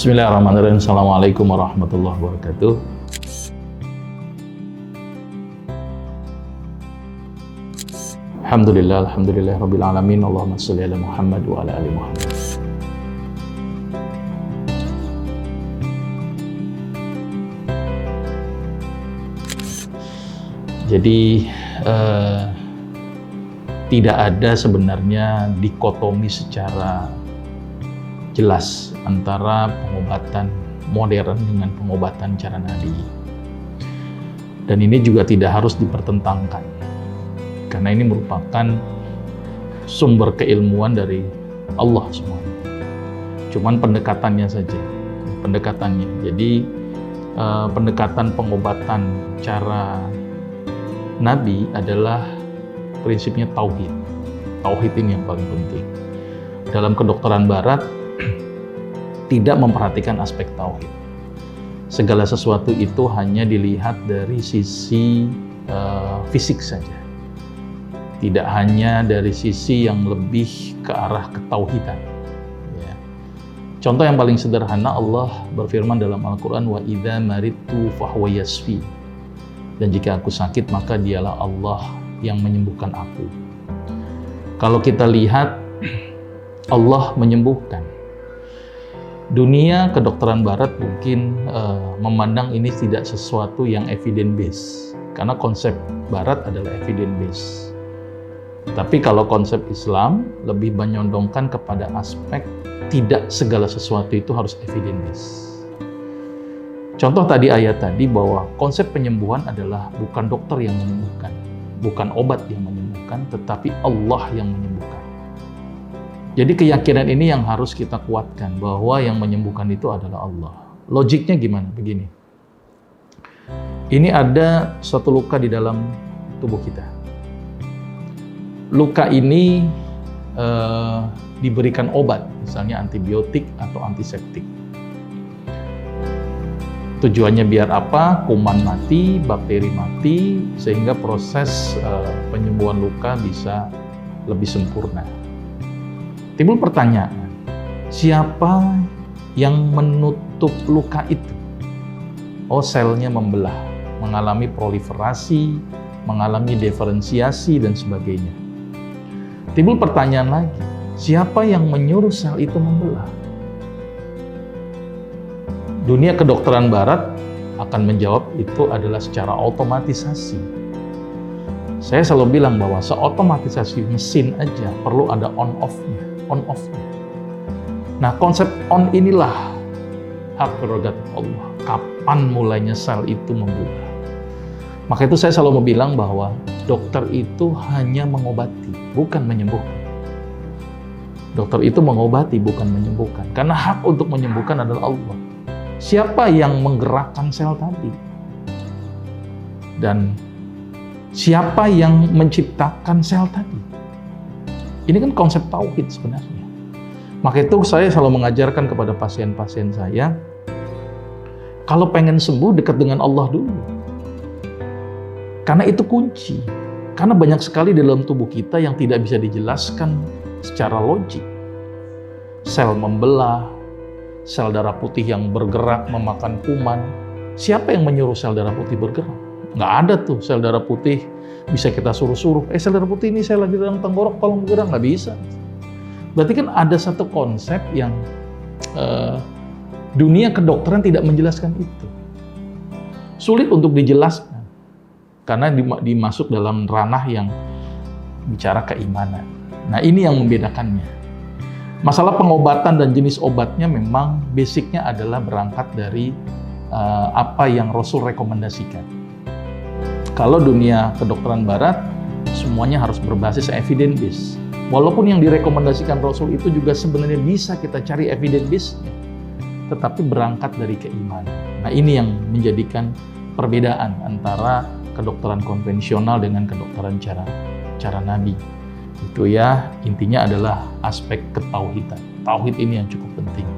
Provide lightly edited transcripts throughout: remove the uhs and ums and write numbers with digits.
Bismillahirrahmanirrahim. Assalamualaikum warahmatullahi wabarakatuh. Alhamdulillah rabbil alamin. Allahumma shalli ala Muhammad wa ala ali Muhammad. Jadi tidak ada sebenarnya dikotomi secara jelas antara pengobatan modern dengan pengobatan cara Nabi. Dan ini juga tidak harus dipertentangkan, karena ini merupakan sumber keilmuan dari Allah semuanya. Cuman pendekatannya saja, pendekatannya. Jadi pendekatan pengobatan cara Nabi adalah prinsipnya tauhid. Tauhid ini yang paling penting. Dalam kedokteran barat tidak memperhatikan aspek tauhid. Segala sesuatu itu hanya dilihat dari sisi fisik saja. Tidak hanya dari sisi yang lebih ke arah ketauhidan. Ya. Contoh yang paling sederhana, Allah berfirman dalam Al-Quran, wa idza maridtu fahuwa yasfi. Dan jika aku sakit, maka dialah Allah yang menyembuhkan aku. Kalau kita lihat, Allah menyembuhkan. Dunia kedokteran barat mungkin memandang ini tidak sesuatu yang evidence based, karena konsep barat adalah evidence based. Tapi kalau konsep Islam lebih menyondongkan kepada aspek tidak segala sesuatu itu harus evidence based. Contoh tadi ayat tadi bahwa konsep penyembuhan adalah bukan dokter yang menyembuhkan, bukan obat yang menyembuhkan, tetapi Allah yang menyembuhkan. Jadi keyakinan ini yang harus kita kuatkan, bahwa yang menyembuhkan itu adalah Allah. Logiknya gimana? Begini. Ini ada suatu luka di dalam tubuh kita. Luka ini diberikan obat, misalnya antibiotik atau antiseptik. Tujuannya biar apa? Kuman mati, bakteri mati, sehingga proses penyembuhan luka bisa lebih sempurna. Timbul pertanyaan, siapa yang menutup luka itu? Oh, selnya membelah, mengalami proliferasi, mengalami diferensiasi, dan sebagainya. Timbul pertanyaan lagi, siapa yang menyuruh sel itu membelah? Dunia kedokteran barat akan menjawab itu adalah secara otomatisasi. Saya selalu bilang bahwa seotomatisasi mesin aja perlu ada on-off-nya. Nah, konsep on inilah hak prerogatif Allah. Kapan mulainya sel itu membelah? Maka itu saya selalu bilang bahwa dokter itu hanya mengobati, bukan menyembuhkan. Dokter itu mengobati, bukan menyembuhkan. Karena hak untuk menyembuhkan adalah Allah. Siapa yang menggerakkan sel tadi? Dan siapa yang menciptakan sel tadi? Ini kan konsep tauhid sebenarnya. Maka itu saya selalu mengajarkan kepada pasien-pasien saya, kalau pengen sembuh dekat dengan Allah dulu. Karena itu kunci. Karena banyak sekali di dalam tubuh kita yang tidak bisa dijelaskan secara logik. Sel membelah, sel darah putih yang bergerak memakan kuman. Siapa yang menyuruh sel darah putih bergerak? Nggak ada tuh sel darah putih bisa kita suruh-suruh, sel darah putih ini saya lagi dalam tenggorok, tolong bergerak, nggak bisa. Berarti kan ada satu konsep yang dunia kedokteran tidak menjelaskan itu. Sulit untuk dijelaskan, karena dimasuk dalam ranah yang bicara keimanan. Nah, ini yang membedakannya. Masalah pengobatan dan jenis obatnya memang basicnya adalah berangkat dari apa yang Rasul rekomendasikan. Kalau dunia kedokteran barat, semuanya harus berbasis evidence based. Walaupun yang direkomendasikan Rasul itu juga sebenarnya bisa kita cari evidence base-nya, tetapi berangkat dari keimanan. Nah, ini yang menjadikan perbedaan antara kedokteran konvensional dengan kedokteran cara Nabi. Itu ya, intinya adalah aspek ketauhidan. Tauhid ini yang cukup penting.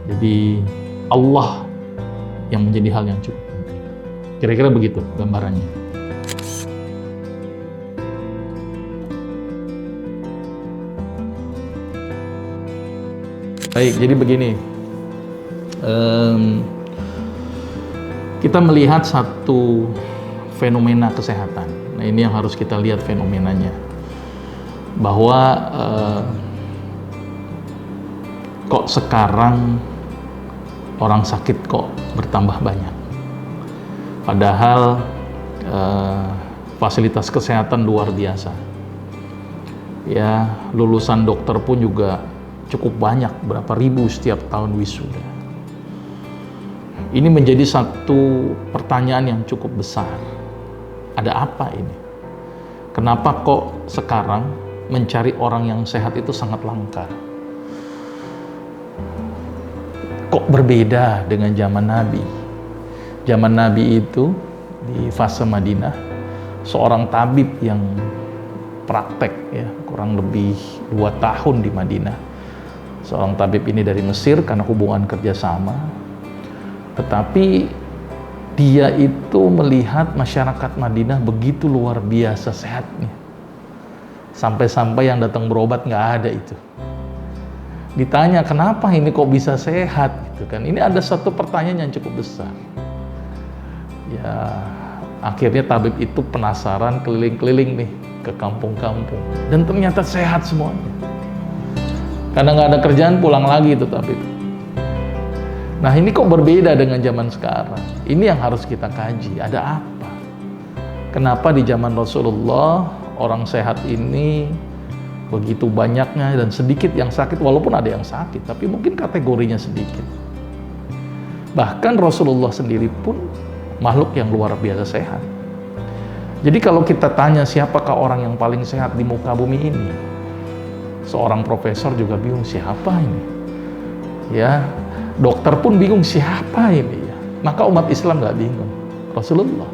Jadi Allah yang menjadi hal yang cukup penting. Kira-kira begitu gambarannya. Baik, jadi begini. kita melihat satu fenomena kesehatan. Nah, ini yang harus kita lihat fenomenanya, bahwa kok sekarang orang sakit kok bertambah banyak, padahal fasilitas kesehatan luar biasa. Ya, lulusan dokter pun juga cukup banyak, berapa ribu setiap tahun wisuda. Ini menjadi satu pertanyaan yang cukup besar. Ada apa ini? Kenapa kok sekarang mencari orang yang sehat itu sangat langka? Kok berbeda dengan zaman Nabi? Zaman Nabi itu di fase Madinah, seorang tabib yang praktek ya kurang lebih 2 tahun di Madinah. Seorang tabib ini dari Mesir karena hubungan kerjasama. Tetapi dia itu melihat masyarakat Madinah begitu luar biasa sehatnya. Sampai-sampai yang datang berobat nggak ada itu. Ditanya, kenapa ini kok bisa sehat? Gitu kan. Ini ada satu pertanyaan yang cukup besar. Ya, akhirnya tabib itu penasaran, keliling-keliling nih ke kampung-kampung. Dan ternyata sehat semuanya. Karena nggak ada kerjaan, pulang lagi itu tabib. Nah, ini kok berbeda dengan zaman sekarang? Ini yang harus kita kaji. Ada apa? Kenapa di zaman Rasulullah orang sehat ini begitu banyaknya dan sedikit yang sakit, walaupun ada yang sakit, tapi mungkin kategorinya sedikit. Bahkan Rasulullah sendiri pun makhluk yang luar biasa sehat. Jadi kalau kita tanya siapakah orang yang paling sehat di muka bumi ini, seorang profesor juga bingung siapa ini. Ya, dokter pun bingung siapa ini ya. Maka umat Islam nggak bingung, Rasulullah.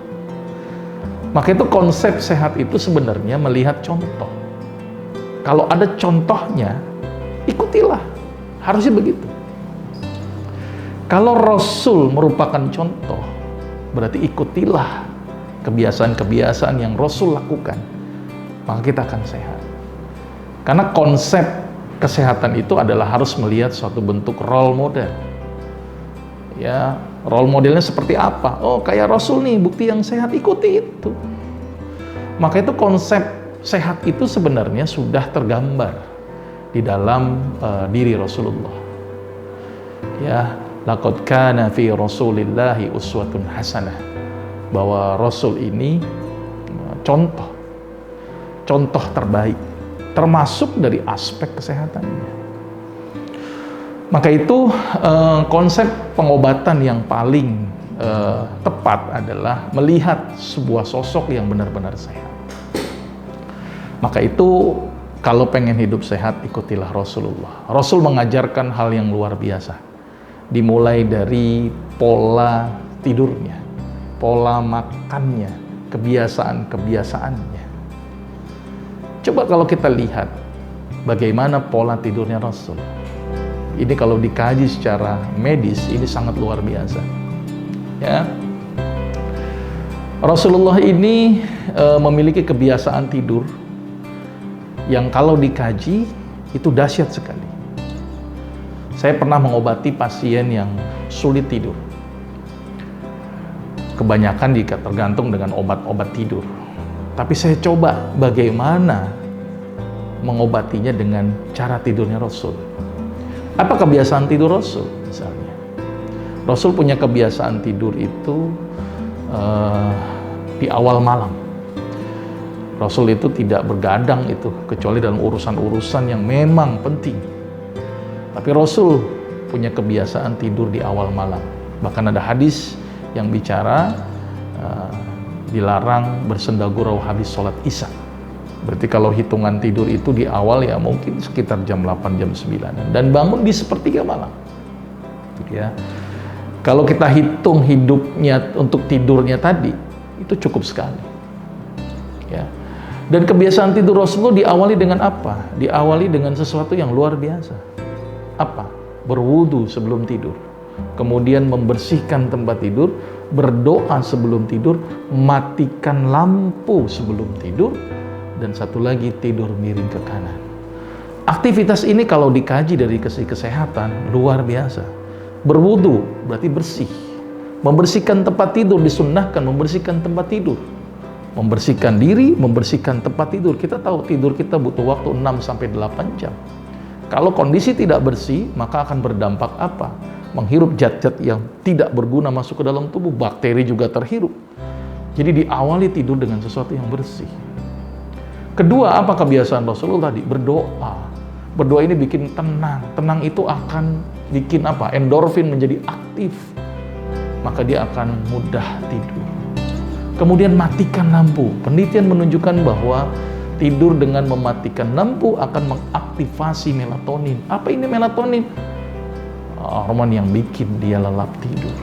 Maka itu konsep sehat itu sebenarnya melihat contoh. Kalau ada contohnya, ikutilah. Harusnya begitu. Kalau Rasul merupakan contoh, berarti ikutilah kebiasaan-kebiasaan yang Rasul lakukan. Maka kita akan sehat. Karena konsep kesehatan itu adalah harus melihat suatu bentuk role model. Ya, role modelnya seperti apa? Oh, kayak Rasul nih, bukti yang sehat, ikuti itu. Maka itu konsep sehat itu sebenarnya sudah tergambar di dalam diri Rasulullah. Ya, laqad kana fi Rasulillahi uswatun hasanah. Bahwa Rasul ini contoh terbaik, termasuk dari aspek kesehatannya. Maka itu konsep pengobatan yang paling tepat adalah melihat sebuah sosok yang benar-benar sehat. Maka itu kalau pengen hidup sehat, ikutilah Rasulullah. Rasul mengajarkan hal yang luar biasa. Dimulai dari pola tidurnya, pola makannya, kebiasaan-kebiasaannya. Coba kalau kita lihat bagaimana pola tidurnya Rasul. Ini kalau dikaji secara medis, ini sangat luar biasa. Ya, Rasulullah ini memiliki kebiasaan tidur yang kalau dikaji itu dahsyat sekali. Saya pernah mengobati pasien yang sulit tidur. Kebanyakan tergantung dengan obat-obat tidur. Tapi saya coba bagaimana mengobatinya dengan cara tidurnya Rasul. Apa kebiasaan tidur Rasul misalnya? Rasul punya kebiasaan tidur itu di awal malam. Rasul itu tidak bergadang itu kecuali dalam urusan-urusan yang memang penting. Tapi Rasul punya kebiasaan tidur di awal malam. Bahkan ada hadis yang bicara dilarang bersenda gurau habis sholat isya. Berarti kalau hitungan tidur itu di awal ya mungkin sekitar jam 8, jam 9. Dan bangun di sepertiga malam. Ya. Kalau kita hitung hidupnya untuk tidurnya tadi, itu cukup sekali. Ya. Dan kebiasaan tidur Rasulullah diawali dengan apa? Diawali dengan sesuatu yang luar biasa. Apa? Berwudu sebelum tidur. Kemudian membersihkan tempat tidur, berdoa sebelum tidur, matikan lampu sebelum tidur, dan satu lagi tidur miring ke kanan. Aktivitas ini kalau dikaji dari segi kesehatan luar biasa. Berwudu berarti bersih. Membersihkan tempat tidur, disunnahkan membersihkan tempat tidur. Membersihkan diri, membersihkan tempat tidur. Kita tahu tidur kita butuh waktu 6-8 jam. Kalau kondisi tidak bersih, maka akan berdampak apa? Menghirup zat-zat yang tidak berguna masuk ke dalam tubuh, bakteri juga terhirup. Jadi diawali tidur dengan sesuatu yang bersih. Kedua, apa kebiasaan Rasulullah tadi? Berdoa. Berdoa ini bikin tenang. Tenang itu akan bikin apa? Endorfin menjadi aktif. Maka dia akan mudah tidur. Kemudian matikan lampu. Penelitian menunjukkan bahwa tidur dengan mematikan lampu akan mengaktifasi melatonin. Apa ini melatonin? Hormon yang bikin dia lelap tidur.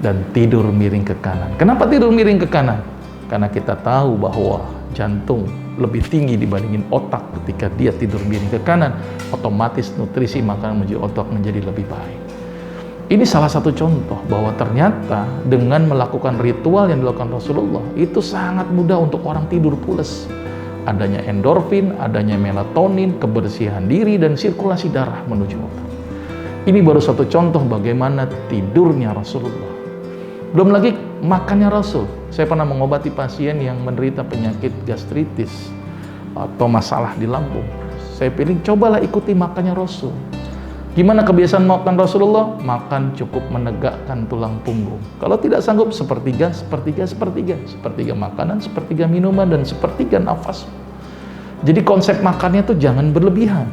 Dan tidur miring ke kanan. Kenapa tidur miring ke kanan? Karena kita tahu bahwa jantung lebih tinggi dibandingin otak. Ketika dia tidur miring ke kanan, otomatis nutrisi makanan menuju otak menjadi lebih baik. Ini salah satu contoh bahwa ternyata dengan melakukan ritual yang dilakukan Rasulullah itu sangat mudah untuk orang tidur pules. Adanya endorfin, adanya melatonin, kebersihan diri, dan sirkulasi darah menuju otak. Ini baru satu contoh bagaimana tidurnya Rasulullah. Belum lagi makannya Rasul. Saya pernah mengobati pasien yang menderita penyakit gastritis atau masalah di lambung. Saya pilih, cobalah ikuti makannya Rasul. Gimana kebiasaan makan Rasulullah? Makan cukup menegakkan tulang punggung. Kalau tidak sanggup, sepertiga, sepertiga, sepertiga. Sepertiga makanan, sepertiga minuman, dan sepertiga nafas. Jadi konsep makannya itu jangan berlebihan.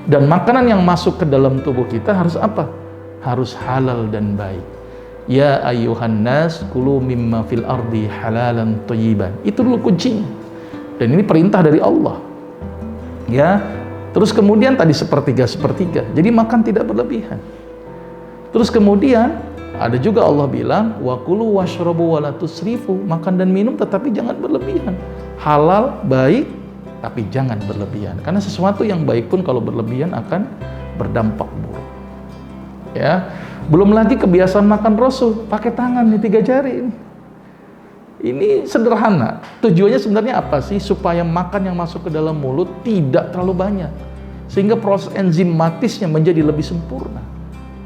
Dan makanan yang masuk ke dalam tubuh kita harus apa? Harus halal dan baik. Ya ayyuhan nas kulu mimma fil ardi halalan thayyiban. Itu dulu kuncinya. Dan ini perintah dari Allah. Ya. Terus kemudian tadi sepertiga. Jadi makan tidak berlebihan. Terus kemudian ada juga Allah bilang wa kulu washrabu wa la tusrifu. Makan dan minum tetapi jangan berlebihan. Halal, baik, tapi jangan berlebihan. Karena sesuatu yang baik pun kalau berlebihan akan berdampak buruk. Ya. Belum lagi kebiasaan makan Rasul, pakai tangan nih 3 jari ini. Ini sederhana. Tujuannya sebenarnya apa sih? Supaya makan yang masuk ke dalam mulut tidak terlalu banyak. Sehingga proses enzimatisnya menjadi lebih sempurna.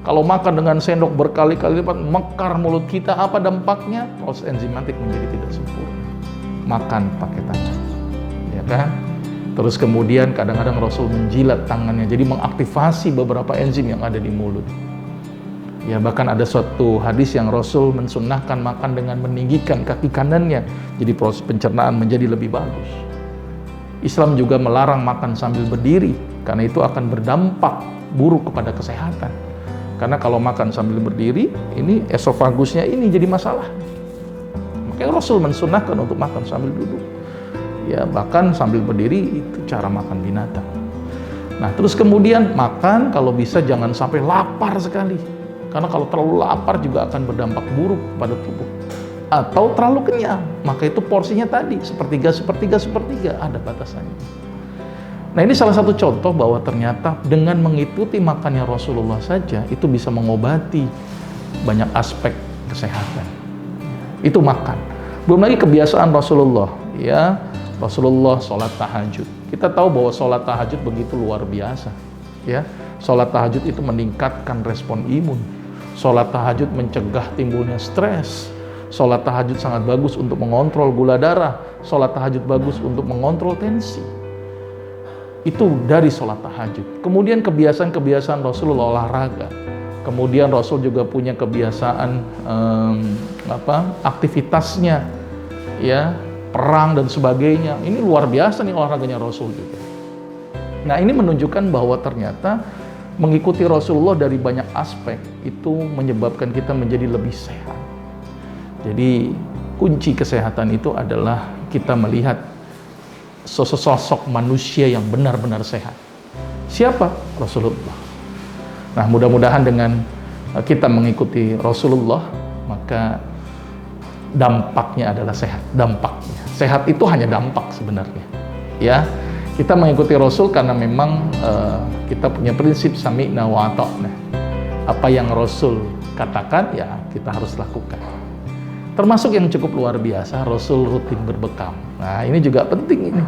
Kalau makan dengan sendok berkali-kali lipat, mekar mulut kita, apa dampaknya? Proses enzimatik menjadi tidak sempurna. Makan pakai tangan. Ya kan? Terus kemudian kadang-kadang Rasul menjilat tangannya, jadi mengaktifasi beberapa enzim yang ada di mulut. Ya, bahkan ada suatu hadis yang Rasul mensunnahkan makan dengan meninggikan kaki kanannya, jadi proses pencernaan menjadi lebih bagus. Islam juga melarang makan sambil berdiri, karena itu akan berdampak buruk kepada kesehatan. Karena kalau makan sambil berdiri, ini esofagusnya ini jadi masalah. Makanya Rasul mensunnahkan untuk makan sambil duduk. Ya, bahkan sambil berdiri itu cara makan binatang. Nah, terus kemudian makan kalau bisa jangan sampai lapar sekali. Karena kalau terlalu lapar juga akan berdampak buruk pada tubuh. Atau terlalu kenyang, maka itu porsinya tadi sepertiga, ada batasannya. Nah, ini salah satu contoh bahwa ternyata dengan mengikuti makannya Rasulullah saja itu bisa mengobati banyak aspek kesehatan. Itu makan. Belum lagi kebiasaan Rasulullah, ya. Rasulullah sholat tahajud. Kita tahu bahwa sholat tahajud begitu luar biasa, ya. Sholat tahajud itu meningkatkan respon imun. Sholat tahajud mencegah timbulnya stres. Sholat tahajud sangat bagus untuk mengontrol gula darah. Sholat tahajud bagus untuk mengontrol tensi. Itu dari sholat tahajud. Kemudian kebiasaan-kebiasaan Rasulullah olahraga. Kemudian Rasul juga punya kebiasaan aktivitasnya, ya, perang dan sebagainya. Ini luar biasa nih olahraganya Rasul juga. Nah, ini menunjukkan bahwa ternyata mengikuti Rasulullah dari banyak aspek itu menyebabkan kita menjadi lebih sehat. Jadi kunci kesehatan itu adalah kita melihat sosok manusia yang benar-benar sehat. Siapa? Rasulullah. Nah, mudah-mudahan dengan kita mengikuti Rasulullah, maka dampaknya adalah sehat. Dampaknya. Sehat itu hanya dampak sebenarnya. Ya. Kita mengikuti Rasul karena memang kita punya prinsip sami'na wa ata'na. Apa yang Rasul katakan, ya kita harus lakukan. Termasuk yang cukup luar biasa, Rasul rutin berbekam. Nah, ini juga penting ini.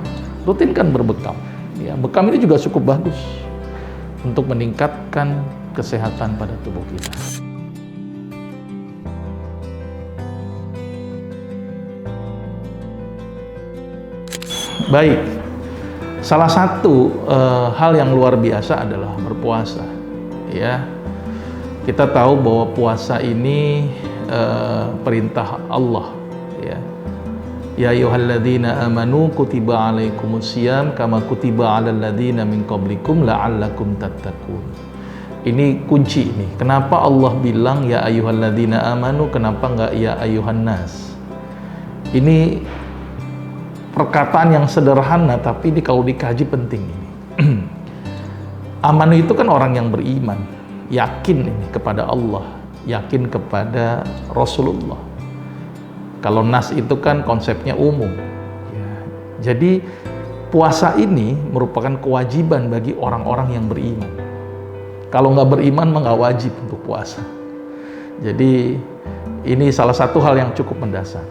Rutin kan berbekam. Ya, bekam ini juga cukup bagus untuk meningkatkan kesehatan pada tubuh kita. Baik, salah satu hal yang luar biasa adalah berpuasa. Ya, kita tahu bahwa puasa ini perintah Allah. Ya ayyuhalladzina amanu kutiba alaikumusiyam kama kutiba alal ladzina min qablikum la'allakum tattaqun. Ini kunci ini. Kenapa Allah bilang ya ayyuhalladzina amanu, kenapa enggak ya ayyuhan nas? Ini perkataan yang sederhana, tapi kalau dikaji penting ini. Aman itu kan orang yang beriman, yakin ini kepada Allah, yakin kepada Rasulullah. Kalau nas itu kan konsepnya umum. Ya. Jadi puasa ini merupakan kewajiban bagi orang-orang yang beriman. Kalau nggak beriman mah nggak wajib untuk puasa. Jadi ini salah satu hal yang cukup mendasar.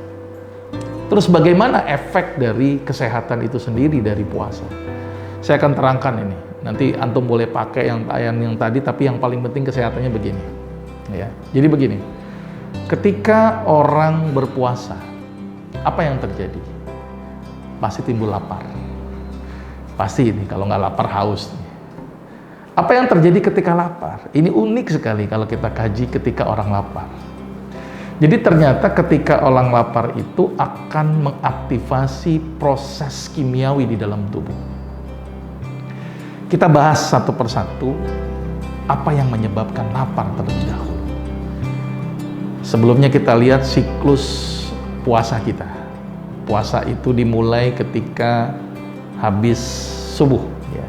Terus bagaimana efek dari kesehatan itu sendiri dari puasa? Saya akan terangkan ini. Nanti antum boleh pakai yang tadi, tapi yang paling penting kesehatannya begini. Ya. Jadi begini, ketika orang berpuasa, apa yang terjadi? Pasti timbul lapar. Pasti ini, kalau nggak lapar haus. Apa yang terjadi ketika lapar? Ini unik sekali kalau kita kaji ketika orang lapar. Jadi ternyata ketika orang lapar itu akan mengaktifasi proses kimiawi di dalam tubuh. Kita bahas satu persatu apa yang menyebabkan lapar terlebih dahulu. Sebelumnya kita lihat siklus puasa kita. Puasa itu dimulai ketika habis subuh, ya.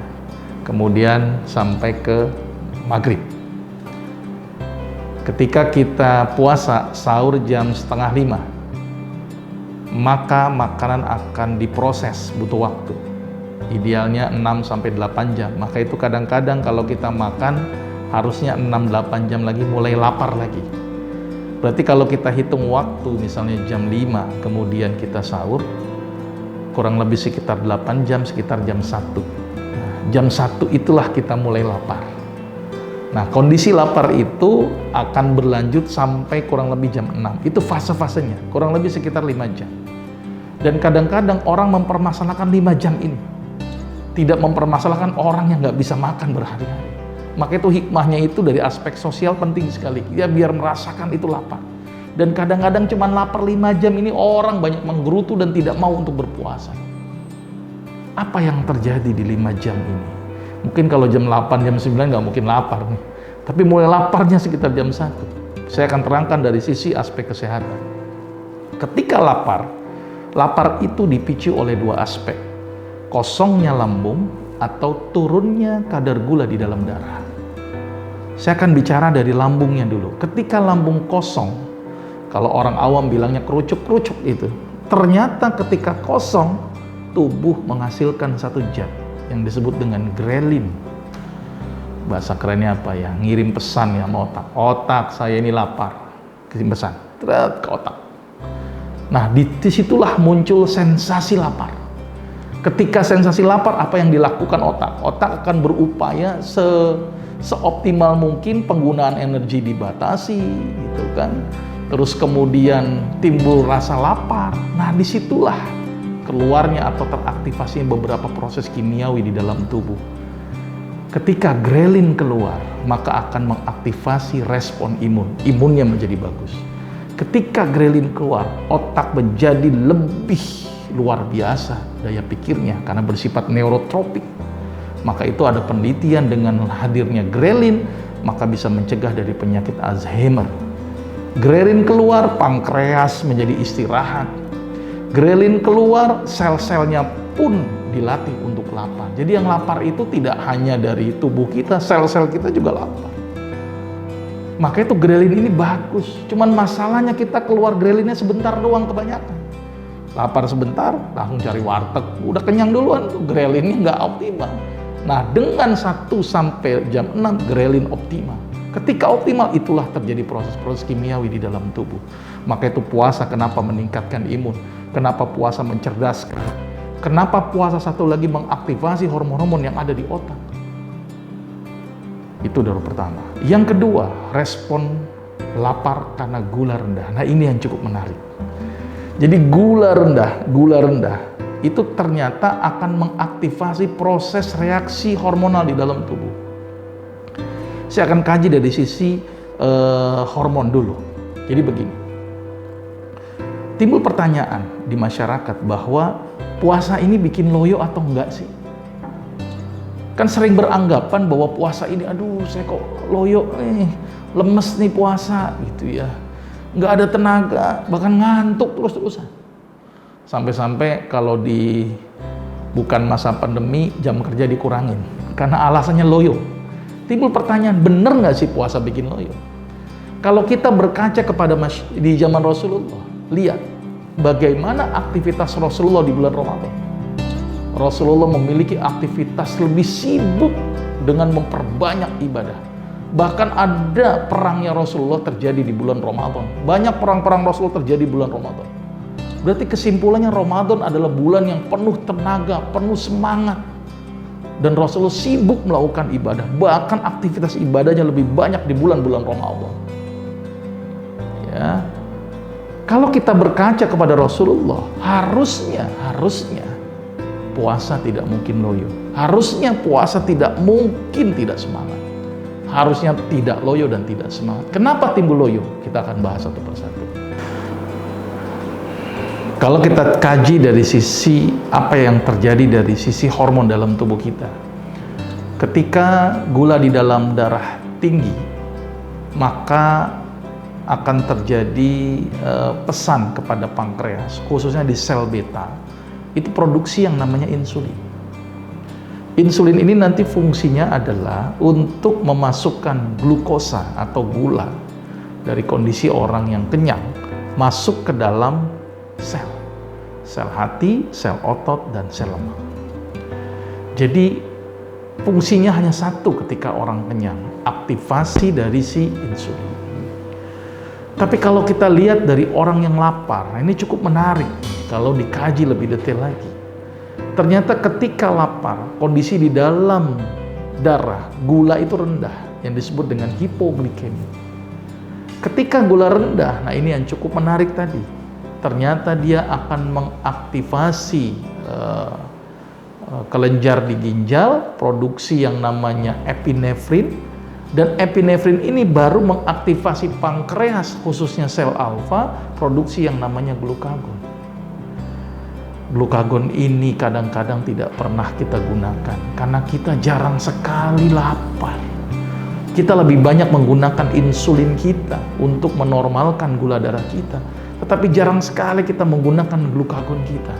Kemudian sampai ke maghrib. Ketika kita puasa sahur jam 4:30, maka makanan akan diproses, butuh waktu. Idealnya 6-8 jam. Maka itu kadang-kadang kalau kita makan harusnya 6-8 jam lagi mulai lapar lagi. Berarti kalau kita hitung waktu misalnya jam 5 kemudian kita sahur, kurang lebih sekitar 8 jam, sekitar jam 1. Nah, jam 1 itulah kita mulai lapar. Nah, kondisi lapar itu akan berlanjut sampai kurang lebih jam 6. Itu fase-fasenya, kurang lebih sekitar 5 jam. Dan kadang-kadang orang mempermasalahkan 5 jam ini. Tidak mempermasalahkan orang yang nggak bisa makan berhari-hari. Maka itu hikmahnya itu dari aspek sosial penting sekali. Dia biar merasakan itu lapar. Dan kadang-kadang cuma lapar 5 jam ini orang banyak menggerutu dan tidak mau untuk berpuasa. Apa yang terjadi di 5 jam ini? Mungkin kalau jam 8, jam 9 nggak mungkin lapar nih. Tapi mulai laparnya sekitar jam 1. Saya akan terangkan dari sisi aspek kesehatan. Ketika lapar itu dipicu oleh dua aspek. Kosongnya lambung atau turunnya kadar gula di dalam darah. Saya akan bicara dari lambungnya dulu. Ketika lambung kosong, kalau orang awam bilangnya kerucuk-kerucuk itu, ternyata ketika kosong, tubuh menghasilkan satu zat yang disebut dengan grelin. Bahasa kerennya apa ya? Ngirim pesan ya sama otak. Otak, saya ini lapar. Kirim pesan. Tret ke otak. Nah, disitulah muncul sensasi lapar. Ketika sensasi lapar, apa yang dilakukan otak? Otak akan berupaya seoptimal mungkin, penggunaan energi dibatasi, gitu kan. Terus kemudian timbul rasa lapar. Nah, disitulah keluarnya atau teraktivasinya beberapa proses kimiawi di dalam tubuh. Ketika grelin keluar, maka akan mengaktifasi respon imun. Imunnya menjadi bagus. Ketika grelin keluar, otak menjadi lebih luar biasa daya pikirnya karena bersifat neurotropik. Maka itu ada penelitian dengan hadirnya grelin, maka bisa mencegah dari penyakit Alzheimer. Grelin keluar, pankreas menjadi istirahat. Grelin keluar, sel-selnya pun dilatih untuk lapar. Jadi yang lapar itu tidak hanya dari tubuh kita, sel-sel kita juga lapar. Maka itu grelin ini bagus. Cuman masalahnya kita keluar grelinnya sebentar doang kebanyakan. Lapar sebentar, langsung cari warteg. Udah kenyang duluan, tuh grelinnya nggak optimal. Nah, dengan 1 sampai jam 6, grelin optimal. Ketika optimal, itulah terjadi proses-proses kimiawi di dalam tubuh. Maka itu puasa kenapa meningkatkan imun. Kenapa puasa mencerdaskan. Kenapa puasa satu lagi mengaktifasi hormon-hormon yang ada di otak. Itu dari pertama. Yang kedua, respon lapar karena gula rendah. Nah, ini yang cukup menarik. Jadi gula rendah itu ternyata akan mengaktifasi proses reaksi hormonal di dalam tubuh. Saya akan kaji dari sisi hormon dulu. Jadi begini. Timbul pertanyaan di masyarakat bahwa puasa ini bikin loyo atau enggak sih? Kan sering beranggapan bahwa puasa ini, aduh saya kok loyo lemes nih puasa gitu ya. Nggak ada tenaga, bahkan ngantuk terus-terusan. Sampai-sampai kalau bukan masa pandemi, jam kerja dikurangin. Karena alasannya loyo. Timbul pertanyaan, bener nggak sih puasa bikin loyo? Kalau kita berkaca kepada di zaman Rasulullah, lihat bagaimana aktivitas Rasulullah di bulan Ramadan. Rasulullah memiliki aktivitas lebih sibuk dengan memperbanyak ibadah. Bahkan ada perangnya Rasulullah terjadi di bulan Ramadan. Banyak perang-perang Rasulullah terjadi di bulan Ramadan. Berarti kesimpulannya Ramadan adalah bulan yang penuh tenaga, penuh semangat. Dan Rasulullah sibuk melakukan ibadah. Bahkan aktivitas ibadahnya lebih banyak di bulan-bulan Ramadan. Ya. Kalau kita berkaca kepada Rasulullah, harusnya puasa tidak mungkin loyo. Harusnya puasa tidak mungkin tidak semangat. Harusnya tidak loyo dan tidak semangat. Kenapa timbul loyo? Kita akan bahas satu persatu. Kalau kita kaji dari sisi apa yang terjadi dari sisi hormon dalam tubuh kita. Ketika gula di dalam darah tinggi, maka akan terjadi pesan kepada pankreas, khususnya di sel beta. Itu produksi yang namanya insulin. Insulin ini nanti fungsinya adalah untuk memasukkan glukosa atau gula dari kondisi orang yang kenyang masuk ke dalam sel hati, sel otot, dan sel lemak. Jadi fungsinya hanya satu ketika orang kenyang, aktivasi dari si insulin. Tapi kalau kita lihat dari orang yang lapar, ini cukup menarik kalau dikaji lebih detail lagi. Ternyata ketika lapar, kondisi di dalam darah, gula itu rendah, yang disebut dengan hipoglikemi. Ketika gula rendah, nah ini yang cukup menarik tadi. Ternyata dia akan mengaktifasi kelenjar di ginjal, produksi yang namanya epinefrin. Dan epinefrin ini baru mengaktifasi pankreas, khususnya sel alfa, produksi yang namanya glukagon. Glukagon ini kadang-kadang tidak pernah kita gunakan, karena kita jarang sekali lapar. Kita lebih banyak menggunakan insulin kita untuk menormalkan gula darah kita, tetapi jarang sekali kita menggunakan glukagon kita.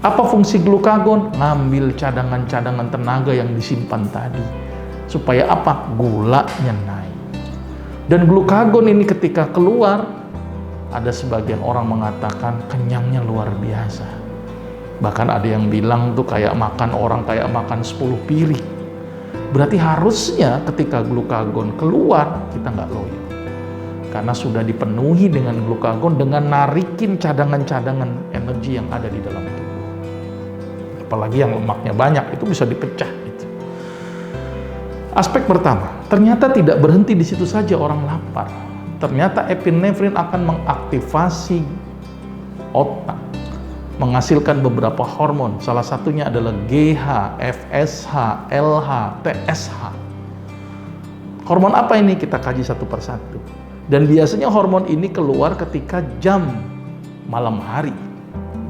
Apa fungsi glukagon? Ngambil cadangan-cadangan tenaga yang disimpan tadi. Supaya apa? Gulanya naik. Dan glukagon ini ketika keluar, ada sebagian orang mengatakan kenyangnya luar biasa. Bahkan ada yang bilang tuh kayak makan 10 piring. Berarti harusnya ketika glukagon keluar, kita nggak loyo. Karena sudah dipenuhi dengan glukagon dengan narikin cadangan-cadangan energi yang ada di dalam tubuh. Apalagi yang lemaknya banyak, itu bisa dipecah. Aspek pertama, ternyata tidak berhenti di situ saja orang lapar. Ternyata epinefrin akan mengaktifasi otak, menghasilkan beberapa hormon. Salah satunya adalah GH, FSH, LH, TSH. Hormon apa ini? Kita kaji satu persatu. Dan biasanya hormon ini keluar ketika jam malam hari,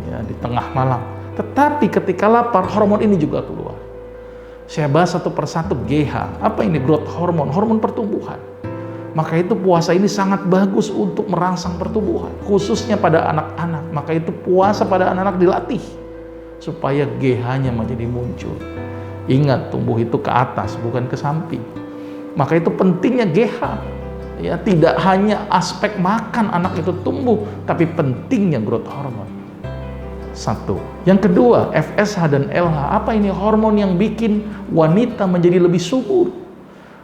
ya, di tengah malam. Tetapi ketika lapar, hormon ini juga keluar. Saya bahas satu persatu. GH, apa ini? Growth hormone, hormon pertumbuhan. Maka itu puasa ini sangat bagus untuk merangsang pertumbuhan, khususnya pada anak-anak. Maka itu puasa pada anak-anak dilatih supaya GH-nya menjadi muncul. Ingat, tumbuh itu ke atas, bukan ke samping. Maka itu pentingnya GH. Ya, tidak hanya aspek makan anak itu tumbuh, tapi pentingnya growth hormone. Satu. Yang kedua, FSH dan LH. Apa ini? Hormon yang bikin wanita menjadi lebih subur.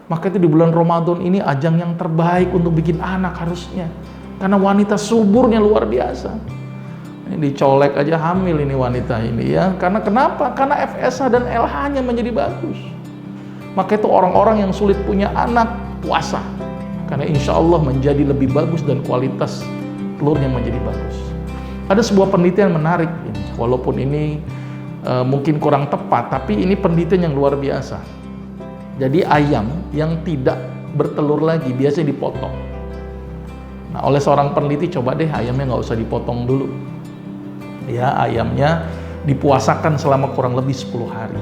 Maka itu di bulan Ramadan ini ajang yang terbaik untuk bikin anak harusnya. Karena wanita suburnya luar biasa. Ini dicolek aja hamil ini wanita ini ya. Karena kenapa? Karena FSH dan LH-nya menjadi bagus. Maka itu orang-orang yang sulit punya anak, puasa. Karena insya Allah menjadi lebih bagus dan kualitas telurnya menjadi bagus. Ada sebuah penelitian menarik ini, walaupun ini mungkin kurang tepat, tapi ini penelitian yang luar biasa. Jadi ayam yang tidak bertelur lagi biasanya dipotong. Nah, oleh seorang peneliti, coba deh ayamnya nggak usah dipotong dulu. Ya, ayamnya dipuasakan selama kurang lebih 10 hari.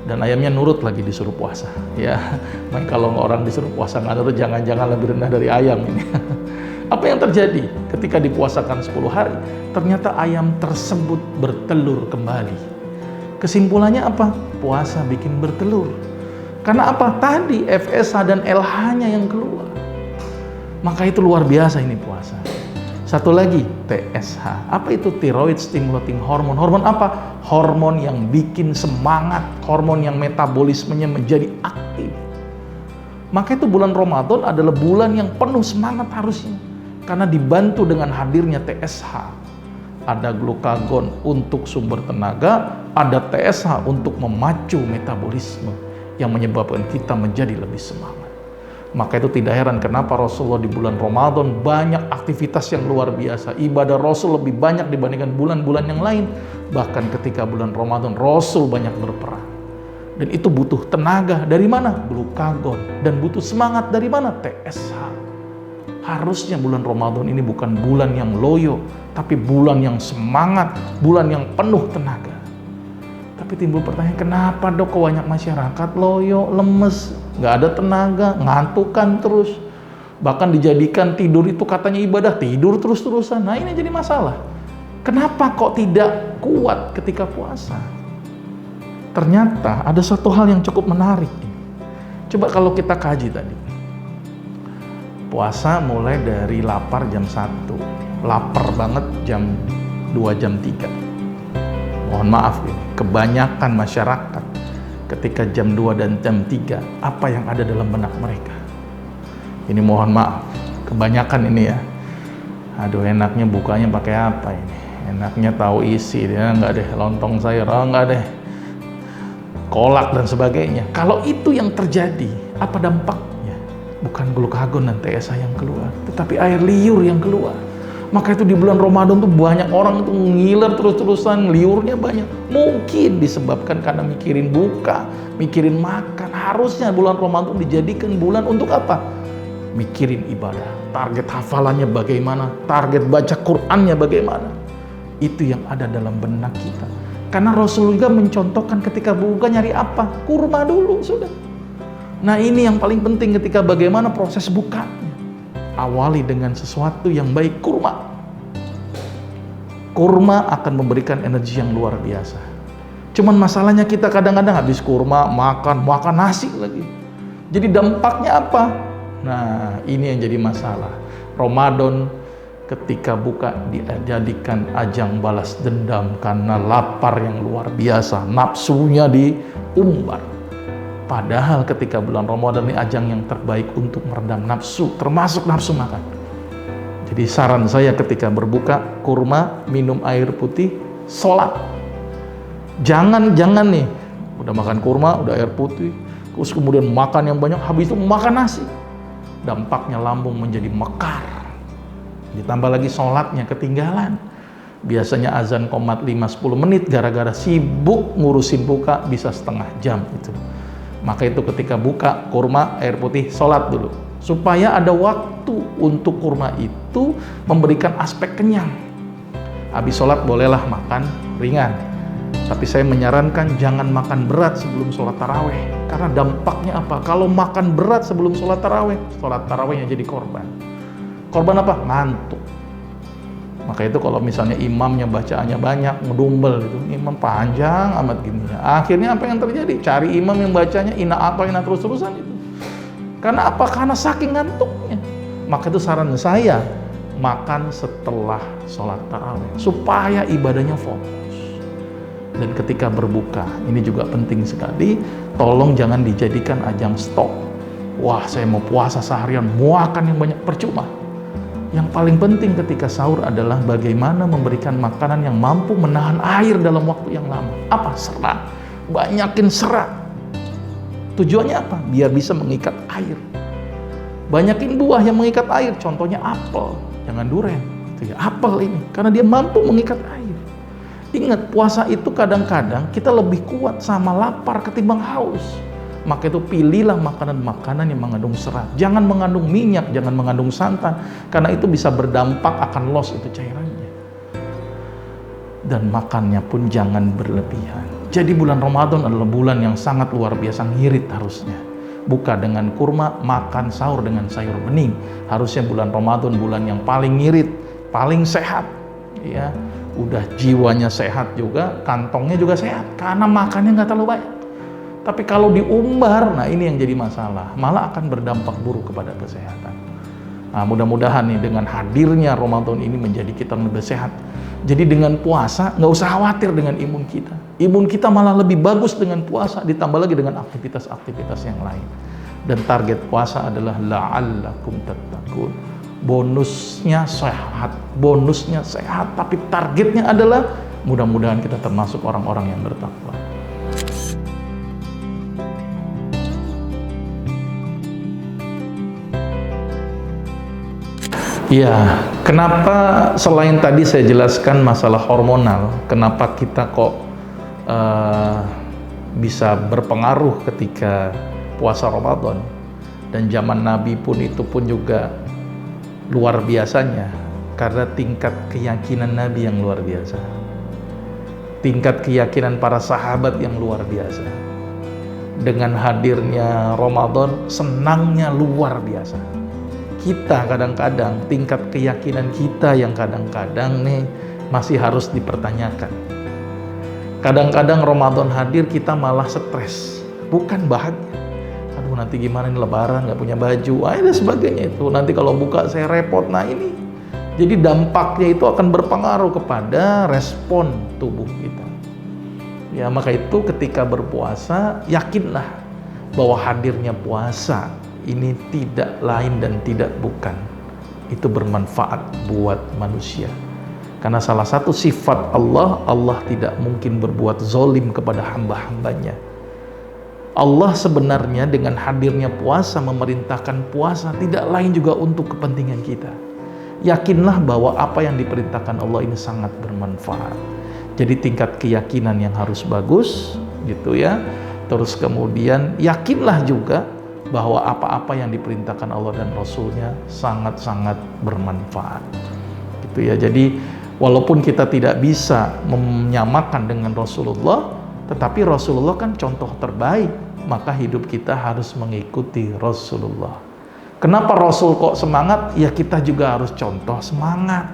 Dan ayamnya nurut lagi disuruh puasa. Ya, makanya kalau orang disuruh puasa nggak nurut, jangan-jangan lebih rendah dari ayam ini. Apa yang terjadi ketika dipuasakan 10 hari? Ternyata ayam tersebut bertelur kembali. Kesimpulannya apa? Puasa bikin bertelur. Karena apa? Tadi FSH dan LH-nya yang keluar. Maka itu luar biasa ini puasa. Satu lagi, TSH. Apa itu? Thyroid stimulating hormone. Hormon apa? Hormon yang bikin semangat, hormon yang metabolismenya menjadi aktif. Maka itu bulan Ramadan adalah bulan yang penuh semangat harusnya. Karena dibantu dengan hadirnya TSH. Ada glukagon untuk sumber tenaga, ada TSH untuk memacu metabolisme yang menyebabkan kita menjadi lebih semangat. Maka itu tidak heran kenapa Rasulullah di bulan Ramadan banyak aktivitas yang luar biasa. Ibadah Rasul lebih banyak dibandingkan bulan-bulan yang lain. Bahkan ketika bulan Ramadan Rasul banyak berperang. Dan itu butuh tenaga. Dari mana? Glukagon. Dan butuh semangat dari mana? TSH. Harusnya bulan Ramadan ini bukan bulan yang loyo, tapi bulan yang semangat, bulan yang penuh tenaga. Tapi timbul pertanyaan, kenapa dok kok banyak masyarakat loyo, lemes, nggak ada tenaga, ngantukan terus. Bahkan dijadikan tidur itu katanya ibadah, tidur terus-terusan. Nah ini jadi masalah. Kenapa kok tidak kuat ketika puasa? Ternyata ada satu hal yang cukup menarik. Coba kalau kita kaji tadi. Puasa mulai dari lapar jam 1. Lapar banget jam 2, jam 3. Mohon maaf ini, kebanyakan masyarakat ketika jam 2 dan jam 3, apa yang ada dalam benak mereka? Ini mohon maaf, kebanyakan ini ya. Aduh enaknya bukanya pakai apa ini? Enaknya tahu isi, dia nggak deh lontong sayur, oh nggak deh kolak dan sebagainya. Kalau itu yang terjadi, apa dampaknya? Bukan glukagon dan TSH yang keluar, tetapi air liur yang keluar. Maka itu di bulan Ramadan tuh banyak orang itu ngiler terus-terusan, liurnya banyak. Mungkin disebabkan karena mikirin buka, mikirin makan. Harusnya bulan Ramadan dijadikan bulan untuk apa? Mikirin ibadah. Target hafalannya bagaimana? Target baca Qur'annya bagaimana? Itu yang ada dalam benak kita. Karena Rasul juga mencontohkan ketika buka nyari apa? Kurma dulu, sudah. Nah ini yang paling penting ketika bagaimana proses bukanya. Awali dengan sesuatu yang baik, kurma. Kurma akan memberikan energi yang luar biasa. Cuman masalahnya kita kadang-kadang habis kurma, makan nasi lagi. Jadi dampaknya apa? Nah ini yang jadi masalah. Ramadan ketika buka dijadikan ajang balas dendam karena lapar yang luar biasa. Nafsunya diumbar. Padahal ketika bulan Ramadan ini ajang yang terbaik untuk meredam nafsu, termasuk nafsu makan. Jadi saran saya ketika berbuka, kurma, minum air putih, sholat. Jangan nih, udah makan kurma, udah air putih, terus kemudian makan yang banyak, habis itu makan nasi. Dampaknya lambung menjadi mekar. Ditambah lagi sholatnya ketinggalan. Biasanya azan qomat 5-10 menit, gara-gara sibuk ngurusin buka bisa setengah jam itu. Maka itu ketika buka, kurma, air putih, sholat dulu. Supaya ada waktu untuk kurma itu memberikan aspek kenyang. Habis sholat bolehlah makan ringan. Tapi saya menyarankan jangan makan berat sebelum sholat taraweh. Karena dampaknya apa? Kalau makan berat sebelum sholat tarawehnya jadi korban. Korban apa? Ngantuk. Maka itu kalau misalnya imamnya bacaannya banyak, ngedumbel itu, imam panjang amat gini. Akhirnya apa yang terjadi? Cari imam yang bacanya ina terus-terusan itu. Karena apa? Karena saking ngantuknya. Maka itu saran saya, makan setelah sholat tarawih supaya ibadahnya fokus. Dan ketika berbuka, ini juga penting sekali, tolong jangan dijadikan ajang stok. Wah, saya mau puasa seharian, mau makan yang banyak, percuma. Yang paling penting ketika sahur adalah bagaimana memberikan makanan yang mampu menahan air dalam waktu yang lama. Apa? Serat. Banyakin serat. Tujuannya apa? Biar bisa mengikat air. Banyakin buah yang mengikat air, contohnya apel, jangan durian. Itu ya, apel ini, karena dia mampu mengikat air. Ingat, puasa itu kadang-kadang kita lebih kuat sama lapar ketimbang haus. Maka itu pilihlah makanan-makanan yang mengandung serat. Jangan mengandung minyak, jangan mengandung santan, karena itu bisa berdampak akan loss itu cairannya. Dan makannya pun jangan berlebihan. Jadi bulan Ramadan adalah bulan yang sangat luar biasa ngirit harusnya. Buka dengan kurma, makan sahur dengan sayur bening. Harusnya bulan Ramadan bulan yang paling ngirit, paling sehat. Ya, udah jiwanya sehat juga, kantongnya juga sehat karena makannya nggak terlalu banyak. Tapi kalau diumbar, nah ini yang jadi masalah, malah akan berdampak buruk kepada kesehatan. Nah, mudah-mudahan nih dengan hadirnya Ramadan ini menjadi kita lebih sehat. Jadi dengan puasa nggak usah khawatir dengan imun kita. Imun kita malah lebih bagus dengan puasa, ditambah lagi dengan aktivitas-aktivitas yang lain. Dan target puasa adalah la'allakum tattaqun. Bonusnya sehat, tapi targetnya adalah mudah-mudahan kita termasuk orang-orang yang bertakwa. Ya, kenapa selain tadi saya jelaskan masalah hormonal, kenapa kita kok bisa berpengaruh ketika puasa Ramadan, dan zaman Nabi pun itu pun juga luar biasanya karena tingkat keyakinan Nabi yang luar biasa, tingkat keyakinan para sahabat yang luar biasa. Dengan hadirnya Ramadan, senangnya luar biasa. Kita kadang-kadang tingkat keyakinan kita yang kadang-kadang nih masih harus dipertanyakan. Kadang-kadang Ramadan hadir kita malah stres, bukan bahagia. Aduh, nanti gimana nih lebaran, nggak punya baju, dan sebagainya itu. Nanti kalau buka saya repot. Nah ini, jadi dampaknya itu akan berpengaruh kepada respon tubuh kita. Ya, maka itu ketika berpuasa, yakinlah bahwa hadirnya puasa ini tidak lain dan tidak bukan, itu bermanfaat buat manusia. Karena salah satu sifat Allah, Allah tidak mungkin berbuat zolim kepada hamba-hambanya. Allah sebenarnya dengan hadirnya puasa, memerintahkan puasa tidak lain juga untuk kepentingan kita. Yakinlah bahwa apa yang diperintahkan Allah ini sangat bermanfaat. Jadi tingkat keyakinan yang harus bagus gitu ya. Terus kemudian yakinlah juga bahwa apa-apa yang diperintahkan Allah dan Rasulnya sangat-sangat bermanfaat gitu ya. Jadi walaupun kita tidak bisa menyamakan dengan Rasulullah, tetapi Rasulullah kan contoh terbaik, maka hidup kita harus mengikuti Rasulullah. Kenapa Rasul kok semangat? Ya kita juga harus contoh semangat.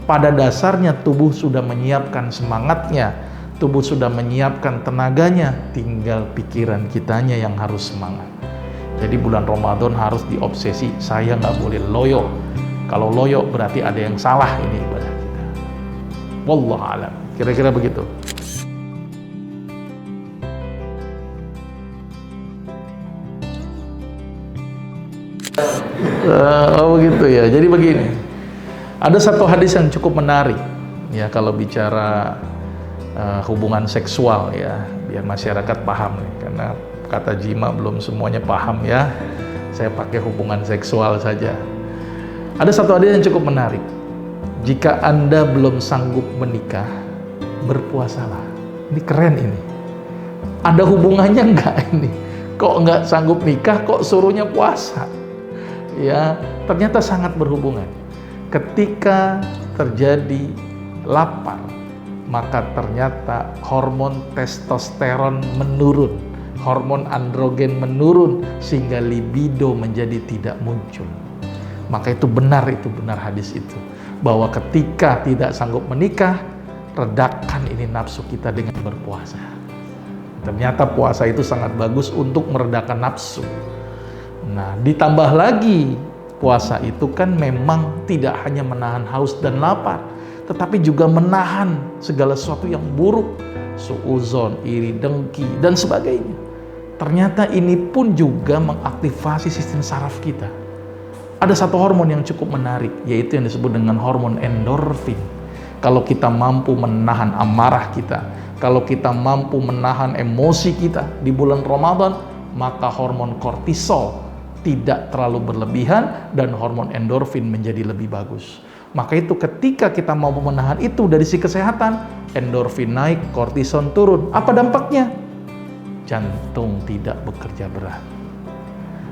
Pada dasarnya tubuh sudah menyiapkan semangatnya, tubuh sudah menyiapkan tenaganya, tinggal pikiran kitanya yang harus semangat. Jadi bulan Ramadan harus diobsesi, saya nggak boleh loyo. Kalau loyo berarti ada yang salah ini ibadah kita. Wallahu a'lam. Kira-kira begitu. Oh begitu ya. Jadi begini. Ada satu hadis yang cukup menarik ya kalau bicara hubungan seksual ya, biar masyarakat paham nih, karena kata jima belum semuanya paham ya. Saya pakai hubungan seksual saja. Ada satu hadis yang cukup menarik. Jika Anda belum sanggup menikah, berpuasalah. Ini keren ini. Ada hubungannya enggak ini? Kok enggak sanggup nikah, kok suruhnya puasa? Ya, ternyata sangat berhubungan. Ketika terjadi lapar, maka ternyata hormon testosteron menurun, hormon androgen menurun, sehingga libido menjadi tidak muncul. Maka itu benar hadis itu, bahwa ketika tidak sanggup menikah, redakan ini nafsu kita dengan berpuasa. Ternyata puasa itu sangat bagus untuk meredakan nafsu. Nah, ditambah lagi puasa itu kan memang tidak hanya menahan haus dan lapar, tetapi juga menahan segala sesuatu yang buruk, suuzon, iri, dengki, dan sebagainya. Ternyata ini pun juga mengaktifasi sistem saraf kita. Ada satu hormon yang cukup menarik, yaitu yang disebut dengan hormon endorfin. Kalau kita mampu menahan amarah kita, kalau kita mampu menahan emosi kita di bulan Ramadan, maka hormon kortisol tidak terlalu berlebihan dan hormon endorfin menjadi lebih bagus. Maka itu ketika kita mau menahan itu dari sisi kesehatan, endorfin naik, kortisol turun. Apa dampaknya? Jantung tidak bekerja berat.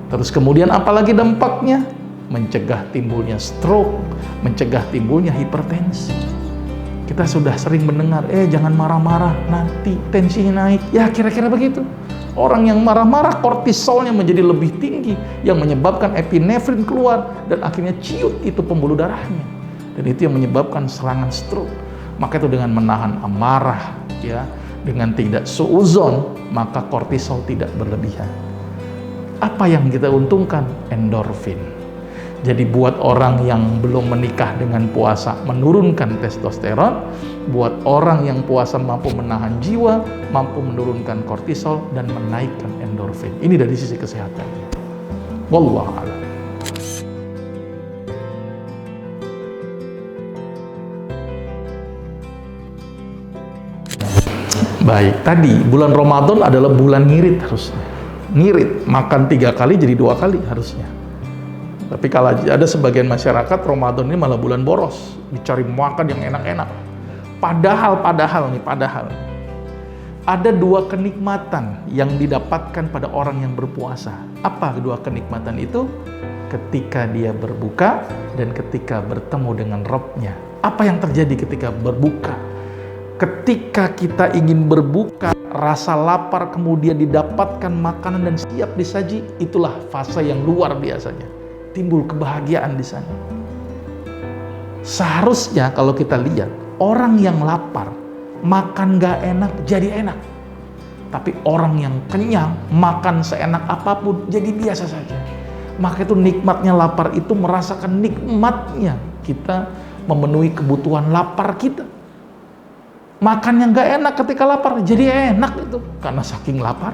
Terus kemudian apalagi dampaknya? Mencegah timbulnya stroke, mencegah timbulnya hipertensi. Kita sudah sering mendengar, jangan marah-marah, nanti tensinya naik. Ya kira-kira begitu. Orang yang marah-marah kortisolnya menjadi lebih tinggi yang menyebabkan epinefrin keluar dan akhirnya ciut itu pembuluh darahnya. Dan itu yang menyebabkan serangan stroke. Maka itu dengan menahan amarah, ya, dengan tidak suuzon, maka kortisol tidak berlebihan. Apa yang kita untungkan? Endorfin. Jadi buat orang yang belum menikah dengan puasa menurunkan testosteron, buat orang yang puasa mampu menahan jiwa, mampu menurunkan kortisol dan menaikkan endorfin. Ini dari sisi kesehatan. Wallahu a'lam. Baik, tadi bulan Ramadan adalah bulan ngirit harusnya. Ngirit, makan 3 kali jadi 2 kali harusnya. Tapi kalau ada sebagian masyarakat Ramadan ini malah bulan boros, dicari makan yang enak-enak. Padahal ada 2 kenikmatan yang didapatkan pada orang yang berpuasa. Apa kedua kenikmatan itu? Ketika dia berbuka dan ketika bertemu dengan Rabb-nya. Apa yang terjadi ketika berbuka? Ketika kita ingin berbuka, rasa lapar kemudian didapatkan makanan dan siap disaji, itulah fase yang luar biasanya. Timbul kebahagiaan di sana. Seharusnya kalau kita lihat, orang yang lapar, makan gak enak jadi enak. Tapi orang yang kenyang, makan seenak apapun jadi biasa saja. Maka itu nikmatnya lapar itu merasakan nikmatnya kita memenuhi kebutuhan lapar kita. Makan yang gak enak ketika lapar jadi enak itu karena saking lapar.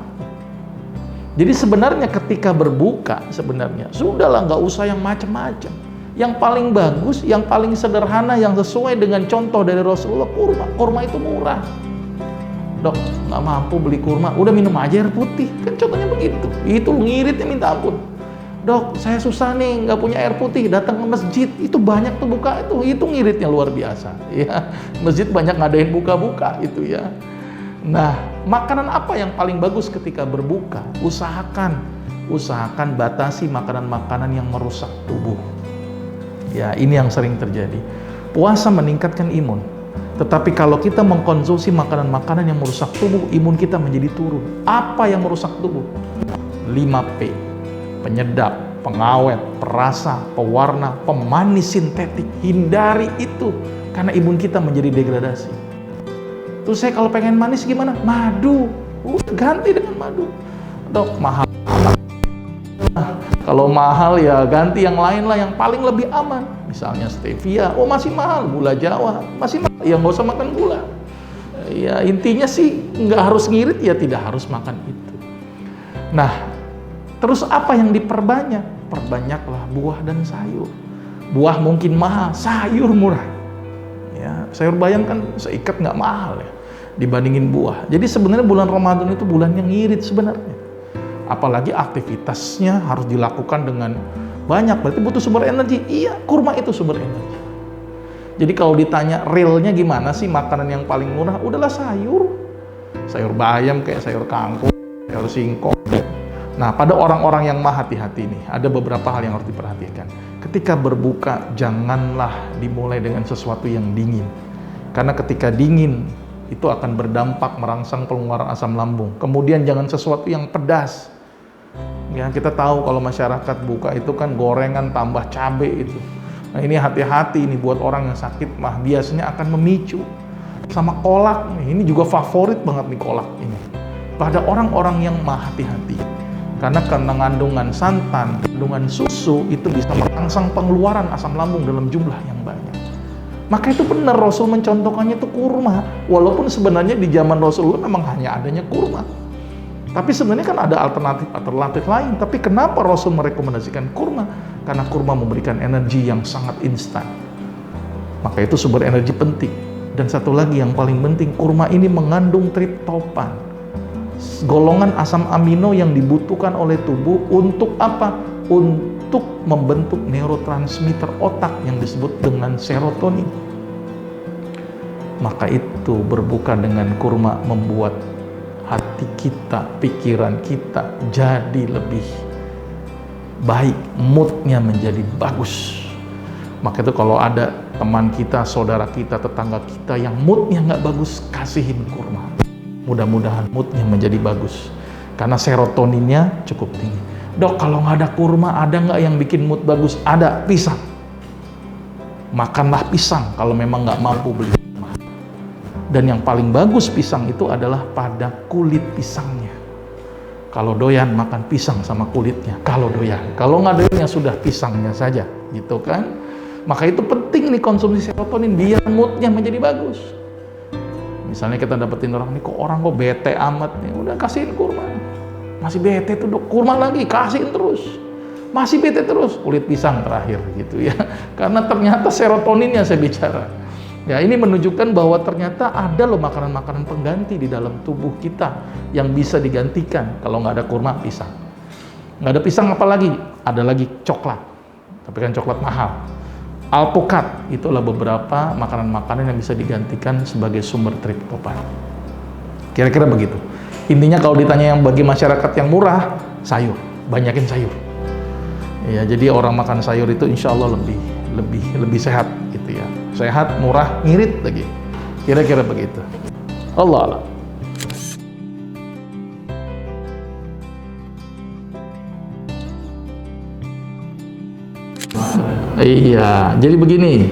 Jadi sebenarnya ketika berbuka sebenarnya sudahlah, nggak usah yang macam-macam. Yang paling bagus, yang paling sederhana, yang sesuai dengan contoh dari Rasulullah, kurma. Kurma itu murah. Dok, nggak mampu beli kurma, udah minum aja air putih. Kan contohnya begitu. Itu ngiritnya minta ampun. Dok, saya susah nih, nggak punya air putih, datang ke masjid. Itu banyak tuh buka, itu ngiritnya luar biasa. Ya, masjid banyak ngadain buka-buka itu ya. Nah, makanan apa yang paling bagus ketika berbuka? Usahakan batasi makanan-makanan yang merusak tubuh. Ya, ini yang sering terjadi. Puasa meningkatkan imun. Tetapi kalau kita mengkonsumsi makanan-makanan yang merusak tubuh, imun kita menjadi turun. Apa yang merusak tubuh? 5P. Penyedap, pengawet, perasa, pewarna, pemanis sintetik. Hindari itu karena imun kita menjadi degradasi. Terus saya kalau pengen manis gimana? Madu. Ganti dengan madu. Dok, mahal. Kalau mahal ya ganti yang lain lah yang paling lebih aman. Misalnya stevia. Oh masih mahal. Gula Jawa. Masih mahal. Ya nggak usah makan gula. Ya intinya sih nggak harus ngirit, ya tidak harus makan itu. Nah, terus apa yang diperbanyak? Perbanyaklah buah dan sayur. Buah mungkin mahal, sayur murah. Ya, sayur bayam kan seikat nggak mahal ya dibandingin buah. Jadi sebenarnya bulan Ramadan itu bulan yang ngirit sebenarnya. Apalagi aktivitasnya harus dilakukan dengan banyak, berarti butuh sumber energi. Iya, kurma itu sumber energi. Jadi kalau ditanya realnya gimana sih makanan yang paling murah? Udahlah sayur. Sayur bayam kayak sayur kangkung, sayur singkong. Nah, pada orang-orang yang mah hati-hati nih, ada beberapa hal yang harus diperhatikan. Ketika berbuka, janganlah dimulai dengan sesuatu yang dingin. Karena ketika dingin, itu akan berdampak merangsang pengeluaran asam lambung. Kemudian jangan sesuatu yang pedas. Ya, kita tahu kalau masyarakat buka itu kan gorengan tambah cabai itu. Nah, ini hati-hati ini buat orang yang sakit mah, biasanya akan memicu. Sama kolak, ini juga favorit banget nih kolak ini. Pada orang-orang yang mah hati-hati. Karena kandungan santan, kandungan susu itu bisa merangsang pengeluaran asam lambung dalam jumlah yang banyak. Maka itu benar Rasul mencontohkannya itu kurma. Walaupun sebenarnya di zaman Rasulullah memang hanya adanya kurma. Tapi sebenarnya kan ada alternatif lain. Tapi kenapa Rasul merekomendasikan kurma? Karena kurma memberikan energi yang sangat instan. Maka itu sumber energi penting. Dan satu lagi yang paling penting, kurma ini mengandung triptofan. golongan asam amino yang dibutuhkan oleh tubuh untuk apa? Untuk membentuk neurotransmitter otak yang disebut dengan serotonin. Maka itu berbuka dengan kurma membuat hati kita, pikiran kita jadi lebih baik, moodnya menjadi bagus. Maka itu kalau ada teman kita, saudara kita, tetangga kita yang moodnya nggak bagus, kasihin kurma. Mudah-mudahan moodnya menjadi bagus. Karena serotoninnya cukup tinggi. Dok, kalau nggak ada kurma, ada nggak yang bikin mood bagus? Ada, pisang. Makanlah pisang kalau memang nggak mampu beli kurma. Dan yang paling bagus pisang itu adalah pada kulit pisangnya. Kalau doyan, makan pisang sama kulitnya. Kalau doyan. Kalau nggak doyan, ya sudah pisangnya saja. Gitu kan? Maka itu penting nih konsumsi serotonin biar moodnya menjadi bagus. Misalnya kita dapetin orang nih, kok bete amat nih, udah kasihin kurma. Masih bete tuh dok, kurma lagi, kasihin terus. Masih bete terus, kulit pisang terakhir gitu ya. Karena ternyata serotoninnya saya bicara. Ya ini menunjukkan bahwa ternyata ada loh makanan-makanan pengganti di dalam tubuh kita yang bisa digantikan. Kalau nggak ada kurma, pisang. Nggak ada pisang apalagi? Ada lagi coklat. Tapi kan coklat mahal. Alpukat, itulah beberapa makanan-makanan yang bisa digantikan sebagai sumber triptofan. Kira-kira begitu. Intinya kalau ditanya yang bagi masyarakat yang murah, sayur, banyakin sayur. Ya, jadi orang makan sayur itu insya Allah lebih sehat gitu ya. Sehat, murah, ngirit lagi. Kira-kira begitu. Allah Allah. Iya, jadi begini.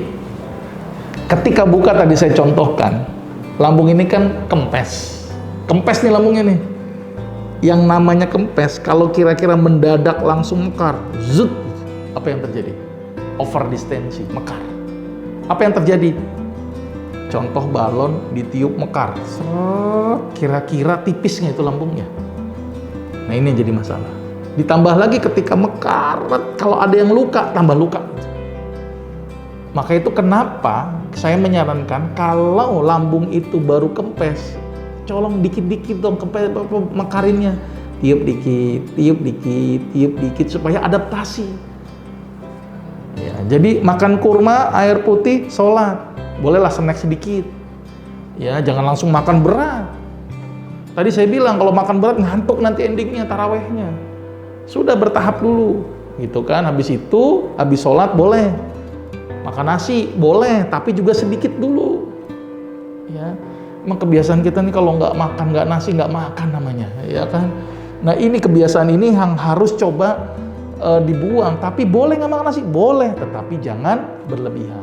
Ketika buka tadi saya contohkan, lambung ini kan kempes. Kempes nih lambungnya nih. Yang namanya kempes, kalau kira-kira mendadak langsung mekar, zut, apa yang terjadi? Overdistensi, mekar. Apa yang terjadi? Contoh balon ditiup mekar, kira-kira tipisnya itu lambungnya. Nah ini yang jadi masalah. Ditambah lagi ketika mekar, kalau ada yang luka, tambah luka. Maka itu kenapa saya menyarankan kalau lambung itu baru kempes, colong dikit-dikit dong mekarinnya. Tiup dikit supaya adaptasi. Ya, jadi makan kurma, air putih, sholat. Bolehlah snack sedikit. Ya, jangan langsung makan berat. Tadi saya bilang kalau makan berat ngantuk nanti endingnya, tarawehnya. Sudah bertahap dulu, gitu kan. Habis itu, habis sholat boleh. Makan nasi boleh, tapi juga sedikit dulu. Ya, emang kebiasaan kita nih kalau nggak makan, nggak nasi, nggak makan namanya, ya kan. Nah ini kebiasaan ini yang harus coba dibuang. Tapi boleh nggak makan nasi? Boleh, tetapi jangan berlebihan.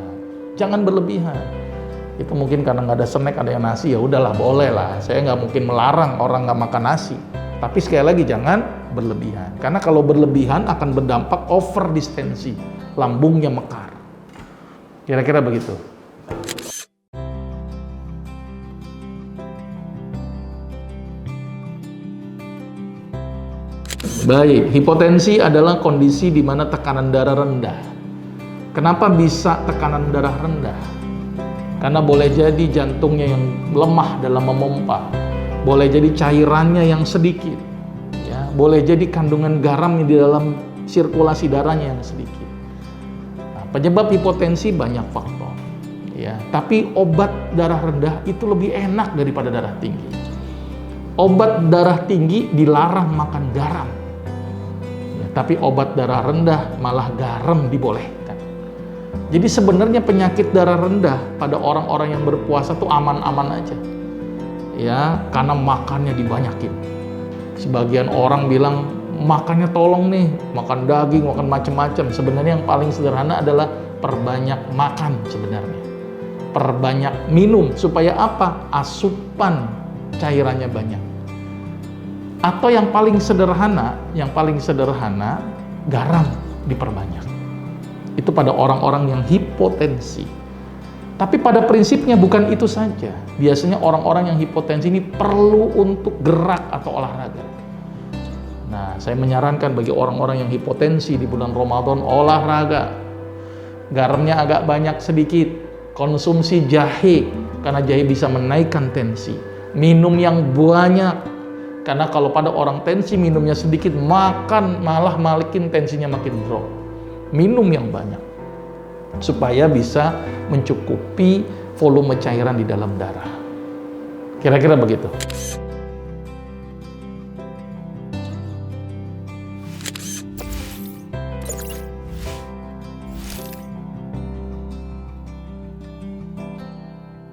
Jangan berlebihan. Itu mungkin karena nggak ada snack, ada yang nasi, ya udahlah, boleh lah. Saya nggak mungkin melarang orang nggak makan nasi. Tapi sekali lagi jangan berlebihan. Karena kalau berlebihan akan berdampak overdistensi, lambungnya mekar. Kira-kira begitu. Baik, hipotensi adalah kondisi di mana tekanan darah rendah. Kenapa bisa tekanan darah rendah? Karena boleh jadi jantungnya yang lemah dalam memompa, boleh jadi cairannya yang sedikit, ya, boleh jadi kandungan garam di dalam sirkulasi darahnya yang sedikit. Penyebab hipotensi banyak faktor, ya. Tapi obat darah rendah itu lebih enak daripada darah tinggi. Obat darah tinggi dilarang makan garam, ya, tapi obat darah rendah malah garam dibolehkan. Jadi sebenarnya penyakit darah rendah pada orang-orang yang berpuasa tuh aman-aman aja, ya, karena makannya dibanyakin. Sebagian orang bilang, makannya tolong nih, makan daging, makan macam-macam. Sebenarnya yang paling sederhana adalah perbanyak makan sebenarnya. Perbanyak minum, supaya apa? Asupan cairannya banyak. Atau yang paling sederhana, garam diperbanyak. Itu pada orang-orang yang hipotensi. Tapi pada prinsipnya bukan itu saja. Biasanya orang-orang yang hipotensi ini perlu untuk gerak atau olahraga. Nah, saya menyarankan bagi orang-orang yang hipotensi di bulan Ramadan, olahraga. Garamnya agak banyak sedikit. Konsumsi jahe, karena jahe bisa menaikkan tensi. Minum yang banyak. Karena kalau pada orang tensi minumnya sedikit, makan malah malikin tensinya makin drop. Minum yang banyak supaya bisa mencukupi volume cairan di dalam darah. Kira-kira begitu.